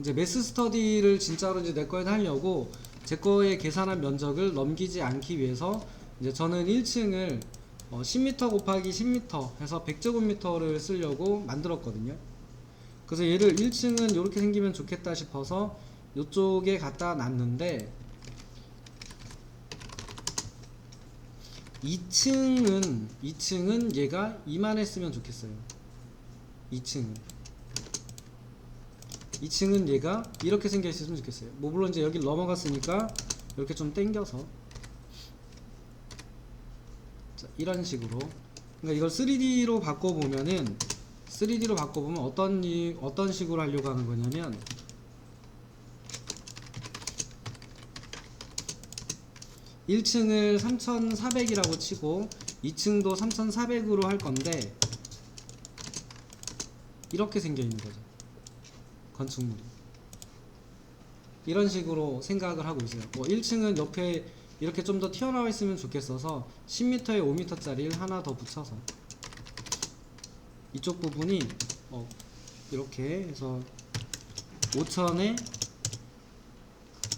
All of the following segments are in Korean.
이제 매스 스터디를 진짜로 이제 내 거에 하려고 제 거에 계산한 면적을 넘기지 않기 위해서 이제 저는 1층을 10m 곱하기 10m 해서 100제곱미터를 쓰려고 만들었거든요. 그래서 얘를 1층은 이렇게 생기면 좋겠다 싶어서 이쪽에 갖다 놨는데 2층은 얘가 이만했으면 좋겠어요. 2층은 얘가 이렇게 생겨 있었으면 좋겠어요. 뭐 물론 이제 여기 넘어갔으니까 이렇게 좀 당겨서 자, 이런 식으로. 그러니까 이걸 3D로 바꿔보면 어떤 식으로 하려고 하는 거냐면, 1층을 3400이라고 치고 2층도 3400으로 할 건데 이렇게 생겨 있는 거죠. 건축물이 이런 식으로 생각을 하고 있어요. 뭐 1층은 옆에 이렇게 좀 더 튀어나와 있으면 좋겠어서 10m에 5m짜리를 하나 더 붙여서 이쪽 부분이 이렇게 해서 5000에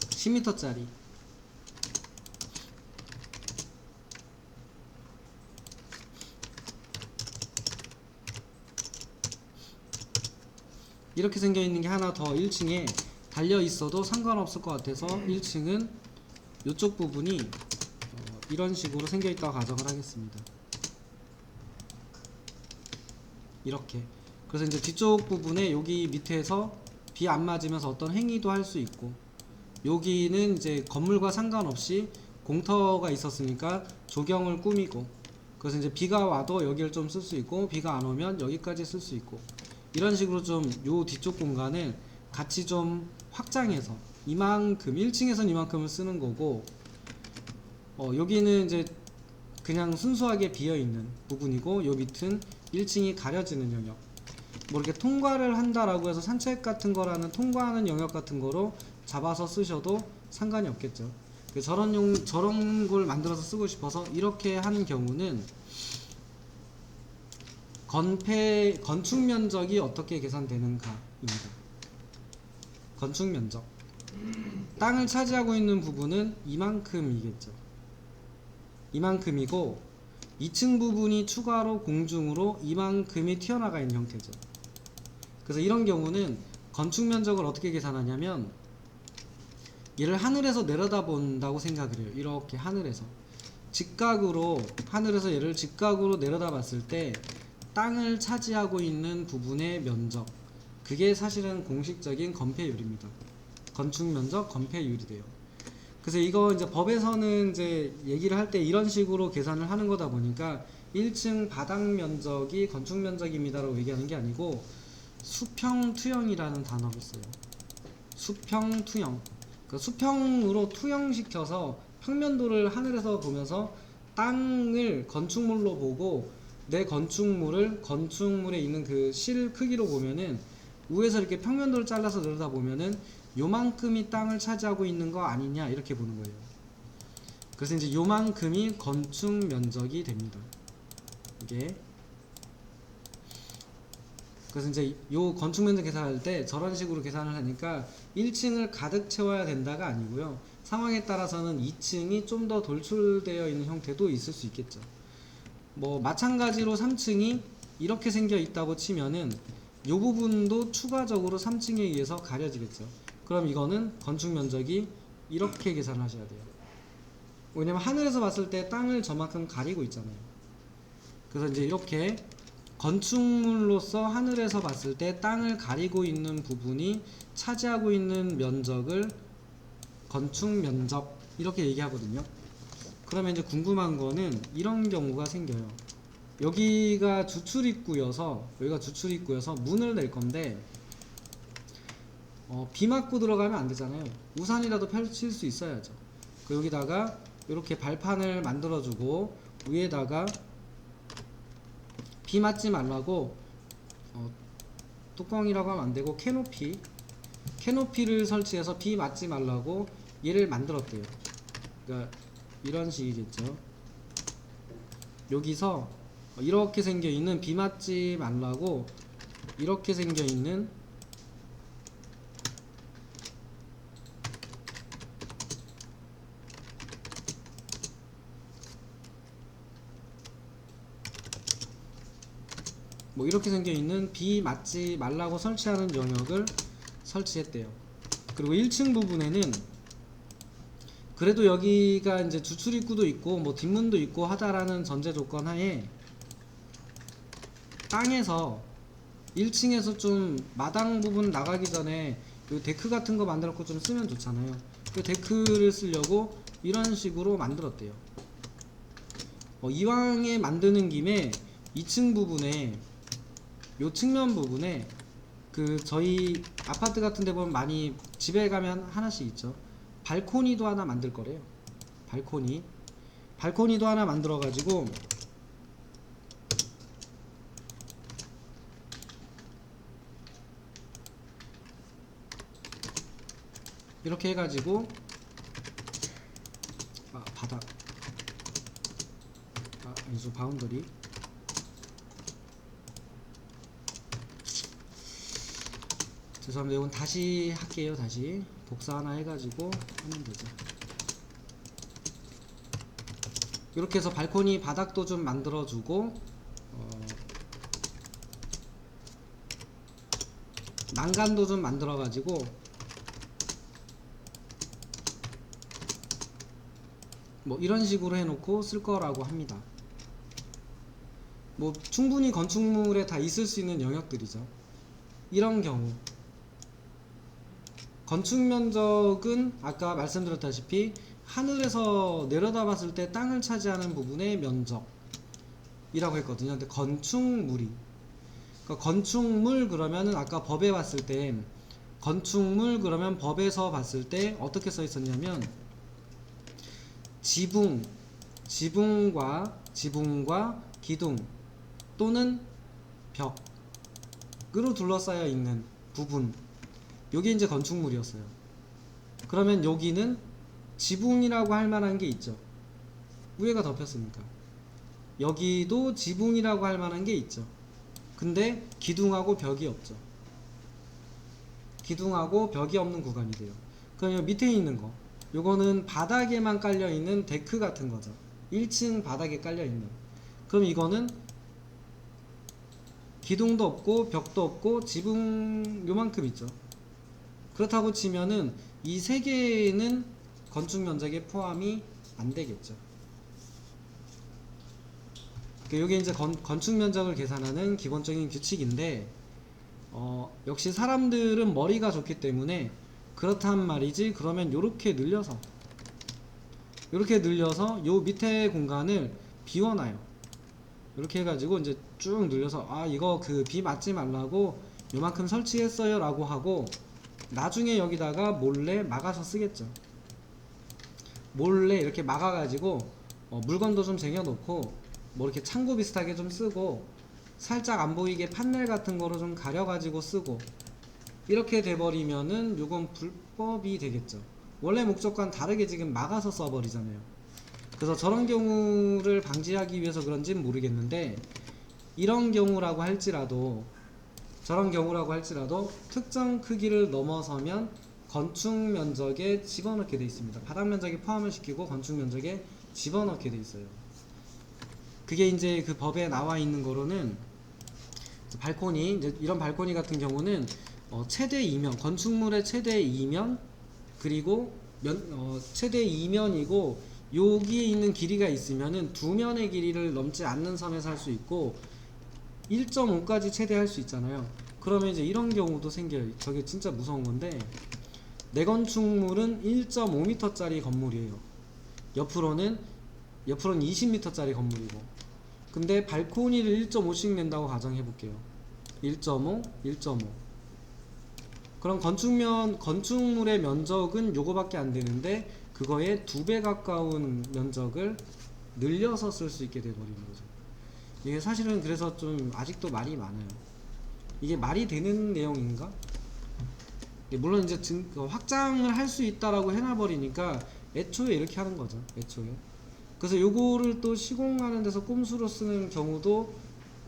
10m짜리 이렇게 생겨 있는 게 하나 더 1층에 달려 있어도 상관없을 것 같아서 1층은 이쪽 부분이 이런 식으로 생겨 있다고 가정을 하겠습니다. 이렇게. 그래서 이제 뒤쪽 부분에 여기 밑에서 비 안 맞으면서 어떤 행위도 할 수 있고, 여기는 이제 건물과 상관없이 공터가 있었으니까 조경을 꾸미고, 그래서 이제 비가 와도 여기를 좀 쓸 수 있고 비가 안 오면 여기까지 쓸 수 있고, 이런 식으로 좀 요 뒤쪽 공간을 같이 좀 확장해서 이만큼 1층에선 이만큼을 쓰는 거고, 여기는 이제 그냥 순수하게 비어있는 부분이고, 요 밑은 1층이 가려지는 영역. 뭐 이렇게 통과를 한다라고 해서 산책 같은 거라는 통과하는 영역 같은 거로 잡아서 쓰셔도 상관이 없겠죠. 저런 걸 만들어서 쓰고 싶어서 이렇게 하는 경우는 건축 면적이 어떻게 계산되는가입니다. 건축 면적. 땅을 차지하고 있는 부분은 이만큼이겠죠. 이만큼이고 2층 부분이 추가로 공중으로 이만큼이 튀어나가 있는 형태죠. 그래서 이런 경우는 건축 면적을 어떻게 계산하냐면, 얘를 하늘에서 내려다 본다고 생각을 해요. 이렇게 하늘에서 얘를 직각으로 내려다 봤을 때 땅을 차지하고 있는 부분의 면적, 그게 사실은 공식적인 건폐율입니다. 건축 면적 건폐율이 돼요. 그래서 이거 이제 법에서는 이제 얘기를 할 때 이런 식으로 계산을 하는 거다 보니까 1층 바닥 면적이 건축 면적입니다라고 얘기하는 게 아니고 수평투영이라는 단어를 써요. 수평투영. 그러니까 수평으로 투영시켜서 평면도를 하늘에서 보면서 땅을 건축물로 보고 내 건축물에 있는 그 실 크기로 보면은 위에서 이렇게 평면도를 잘라서 내려다 보면은 요만큼이 땅을 차지하고 있는 거 아니냐 이렇게 보는 거예요. 그래서 이제 요만큼이 건축 면적이 됩니다. 이게. 그래서 이제 요 건축 면적 계산할 때 저런 식으로 계산을 하니까 1층을 가득 채워야 된다가 아니고요. 상황에 따라서는 2층이 좀 더 돌출되어 있는 형태도 있을 수 있겠죠. 뭐 마찬가지로 3층이 이렇게 생겨 있다고 치면은 요 부분도 추가적으로 3층에 의해서 가려지겠죠. 그럼 이거는 건축 면적이 이렇게 계산하셔야 돼요. 왜냐면 하늘에서 봤을 때 땅을 저만큼 가리고 있잖아요. 그래서 이제 이렇게 건축물로서 하늘에서 봤을 때 땅을 가리고 있는 부분이 차지하고 있는 면적을 건축 면적 이렇게 얘기하거든요. 그러면 이제 궁금한 거는 이런 경우가 생겨요. 여기가 주출입구여서 문을 낼 건데 비 맞고 들어가면 안 되잖아요. 우산이라도 펼칠 수 있어야죠. 여기다가 이렇게 발판을 만들어주고 위에다가 비 맞지 말라고 뚜껑이라고 하면 안 되고 캐노피를 설치해서 비 맞지 말라고 얘를 만들었대요. 그러니까 이런 식이겠죠. 여기서 이렇게 생겨 있는 비 맞지 말라고 이렇게 생겨 있는 뭐 이렇게 생겨 있는 비 맞지 말라고 설치하는 영역을 설치했대요. 그리고 1층 부분에는 그래도 여기가 이제 주출 입구도 있고 뭐 뒷문도 있고 하다라는 전제 조건 하에 땅에서 1층에서 좀 마당 부분 나가기 전에 그 데크 같은 거 만들었고 좀 쓰면 좋잖아요. 그 데크를 쓰려고 이런 식으로 만들었대요. 이왕에 만드는 김에 2층 부분에 요 측면 부분에 그 저희 아파트 같은 데 보면 많이 집에 가면 하나씩 있죠. 발코니도 하나 만들 거래요. 발코니도 하나 만들어 가지고 이렇게 해가지고 바닥 아니죠, 바운더리. 죄송합니다. 이건 다시 할게요. 다시 복사 하나 해가지고 하면 되죠. 이렇게 해서 발코니 바닥도 좀 만들어주고 난간도 좀 만들어가지고 뭐 이런 식으로 해놓고 쓸 거라고 합니다. 뭐 충분히 건축물에 다 있을 수 있는 영역들이죠. 이런 경우 건축 면적은 아까 말씀드렸다시피 하늘에서 내려다 봤을 때 땅을 차지하는 부분의 면적이라고 했거든요. 근데 건축물이, 그러니까 건축물 그러면은 아까 법에 봤을 때 건축물 그러면 법에서 봤을 때 어떻게 써 있었냐면 지붕과 기둥 또는 벽으로 둘러싸여 있는 부분, 요게 이제 건축물이었어요. 그러면 여기는 지붕이라고 할 만한 게 있죠. 위에가 덮였으니까. 여기도 지붕이라고 할 만한 게 있죠. 근데 기둥하고 벽이 없죠. 기둥하고 벽이 없는 구간이 돼요. 그럼 여기 밑에 있는 거, 요거는 바닥에만 깔려 있는 데크 같은 거죠. 1층 바닥에 깔려 있는. 그럼 이거는 기둥도 없고 벽도 없고 지붕 요만큼 있죠. 그렇다고 치면은 이 세 개는 건축 면적에 포함이 안 되겠죠. 요게 이제 건축 면적을 계산하는 기본적인 규칙인데 역시 사람들은 머리가 좋기 때문에 그렇단 말이지. 그러면 요렇게 늘려서 요 밑에 공간을 비워놔요. 이렇게 해가지고 이제 쭉 늘려서 이거 그 비 맞지 말라고 요만큼 설치했어요 라고 하고 나중에 여기다가 몰래 막아서 쓰겠죠. 몰래 이렇게 막아가지고 물건도 좀 쟁여놓고 뭐 이렇게 창고 비슷하게 좀 쓰고 살짝 안 보이게 판넬 같은 거로 좀 가려가지고 쓰고 이렇게 돼버리면은 요건 불법이 되겠죠. 원래 목적과는 다르게 지금 막아서 써버리잖아요. 그래서 저런 경우를 방지하기 위해서 그런지는 모르겠는데 이런 경우라고 할지라도 특정 크기를 넘어서면 건축 면적에 집어넣게 되어 있습니다. 바닥 면적에 포함을 시키고 건축 면적에 집어넣게 되어 있어요. 그게 이제 그 법에 나와 있는 거로는 발코니, 이제 이런 발코니 같은 경우는 최대 2면, 건축물의 최대 2면 그리고 최대 2면이고 여기에 있는 길이가 있으면은 2면의 길이를 넘지 않는 선에서 할 수 있고 1.5까지 최대할 수 있잖아요. 그러면 이제 이런 경우도 생겨요. 저게 진짜 무서운 건데 내 건축물은 1.5m 짜리 건물이에요. 옆으로는 20m 짜리 건물이고 근데 발코니를 1.5씩 낸다고 가정해 볼게요. 1.5 그럼 건축물의 면적은 요거밖에 안 되는데 그거에 2배 가까운 면적을 늘려서 쓸 수 있게 돼버리는 거죠. 이게 사실은 그래서 좀 아직도 말이 많아요. 이게 말이 되는 내용인가? 물론 이제 확장을 할 수 있다라고 해놔버리니까 애초에 이렇게 하는 거죠. 애초에. 그래서 요거를 또 시공하는 데서 꼼수로 쓰는 경우도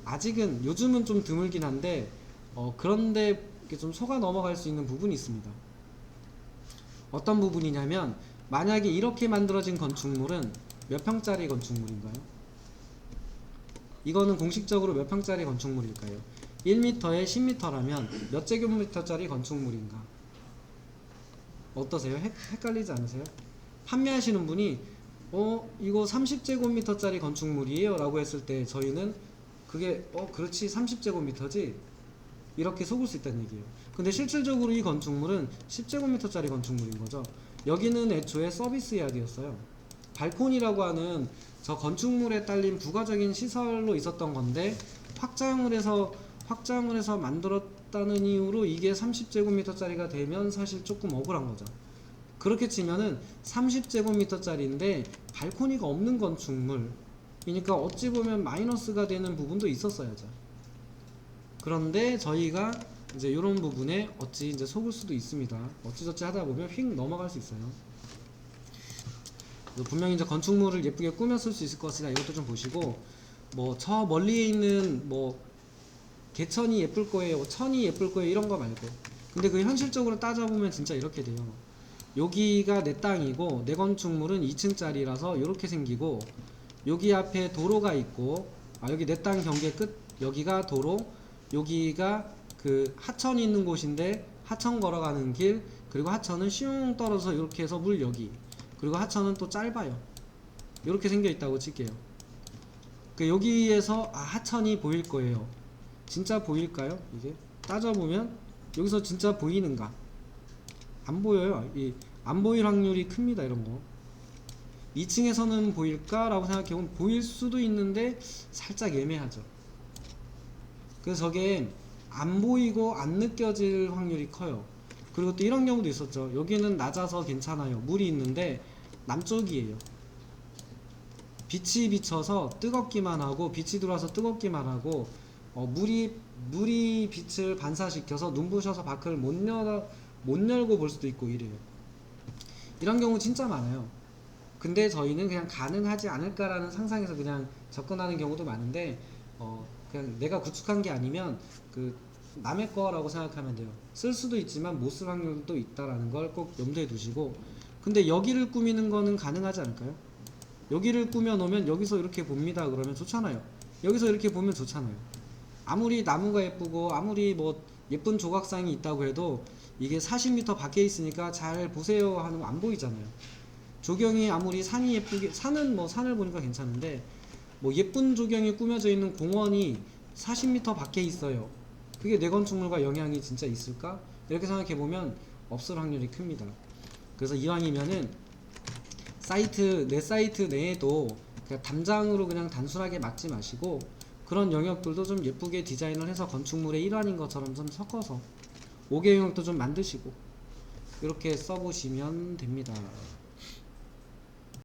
아직은 요즘은 좀 드물긴 한데 그런데 좀 속아 넘어갈 수 있는 부분이 있습니다. 어떤 부분이냐면 만약에 이렇게 만들어진 건축물은 몇 평짜리 건축물인가요? 이거는 공식적으로 몇 평짜리 건축물일까요? 1m에 10m라면 몇 제곱미터짜리 건축물인가? 어떠세요? 헷갈리지 않으세요? 판매하시는 분이 이거 30제곱미터짜리 건축물이에요 라고 했을 때 저희는 그게 그렇지 30제곱미터지 이렇게 속을 수 있다는 얘기예요. 근데 실질적으로 이 건축물은 10제곱미터짜리 건축물인 거죠. 여기는 애초에 서비스 야드였어요. 발코니라고 하는 저 건축물에 딸린 부가적인 시설로 있었던 건데 확장을 해서 만들었다는 이유로 이게 30제곱미터짜리가 되면 사실 조금 억울한 거죠. 그렇게 치면은 30제곱미터짜리인데 발코니가 없는 건축물, 그러니까 어찌 보면 마이너스가 되는 부분도 있었어야죠. 그런데 저희가 이제 이런 부분에 어찌 이제 속을 수도 있습니다. 어찌저찌 하다 보면 휙 넘어갈 수 있어요. 분명히 이제 건축물을 예쁘게 꾸몄을 수 있을 것이다. 이것도 좀 보시고, 뭐 저 멀리에 있는 뭐 개천이 예쁠 거예요, 천이 예쁠 거예요 이런 거 말고, 근데 그 현실적으로 따져보면 진짜 이렇게 돼요. 여기가 내 땅이고 내 건축물은 2층짜리라서 이렇게 생기고, 여기 앞에 도로가 있고, 여기 내 땅 경계 끝, 여기가 도로, 여기가 그 하천이 있는 곳인데 하천 걸어가는 길, 그리고 하천은 슝 떨어져서 이렇게 해서 물 여기, 그리고 하천은 또 짧아요. 이렇게 생겨 있다고 칠게요. 여기에서 하천이 보일 거예요. 진짜 보일까요? 이게 따져보면 여기서 진짜 보이는가? 안 보여요. 안 보일 확률이 큽니다. 이런 거 2층에서는 보일까? 라고 생각해보면 보일 수도 있는데 살짝 애매하죠. 그래서 저게 안 보이고 안 느껴질 확률이 커요. 그리고 또 이런 경우도 있었죠. 여기는 낮아서 괜찮아요. 물이 있는데 남쪽이에요. 빛이 비쳐서 뜨겁기만 하고, 빛이 들어와서 뜨겁기만 하고, 물이 빛을 반사시켜서 눈부셔서 밖을 못 열고 볼 수도 있고 이래요. 이런 경우 진짜 많아요. 근데 저희는 그냥 가능하지 않을까라는 상상에서 그냥 접근하는 경우도 많은데, 그냥 내가 구축한 게 아니면 그 남의 거라고 생각하면 돼요. 쓸 수도 있지만 못 쓸 확률도 있다라는 걸 꼭 염두에 두시고, 근데 여기를 꾸미는 거는 가능하지 않을까요? 여기를 꾸며 놓으면 여기서 이렇게 봅니다 그러면 좋잖아요. 여기서 이렇게 보면 좋잖아요. 아무리 나무가 예쁘고 아무리 뭐 예쁜 조각상이 있다고 해도 이게 40m 밖에 있으니까 잘 보세요 하는 거 안 보이잖아요. 조경이 아무리 산이 예쁘게, 산은 뭐 산을 보니까 괜찮은데 뭐 예쁜 조경이 꾸며져 있는 공원이 40m 밖에 있어요. 그게 내 건축물과 영향이 진짜 있을까? 이렇게 생각해 보면 없을 확률이 큽니다. 그래서 이왕이면은 내 사이트 내에도 그냥 담장으로 그냥 단순하게 막지 마시고, 그런 영역들도 좀 예쁘게 디자인을 해서 건축물의 일환인 것처럼 좀 섞어서 5개 영역도 좀 만드시고 이렇게 써보시면 됩니다.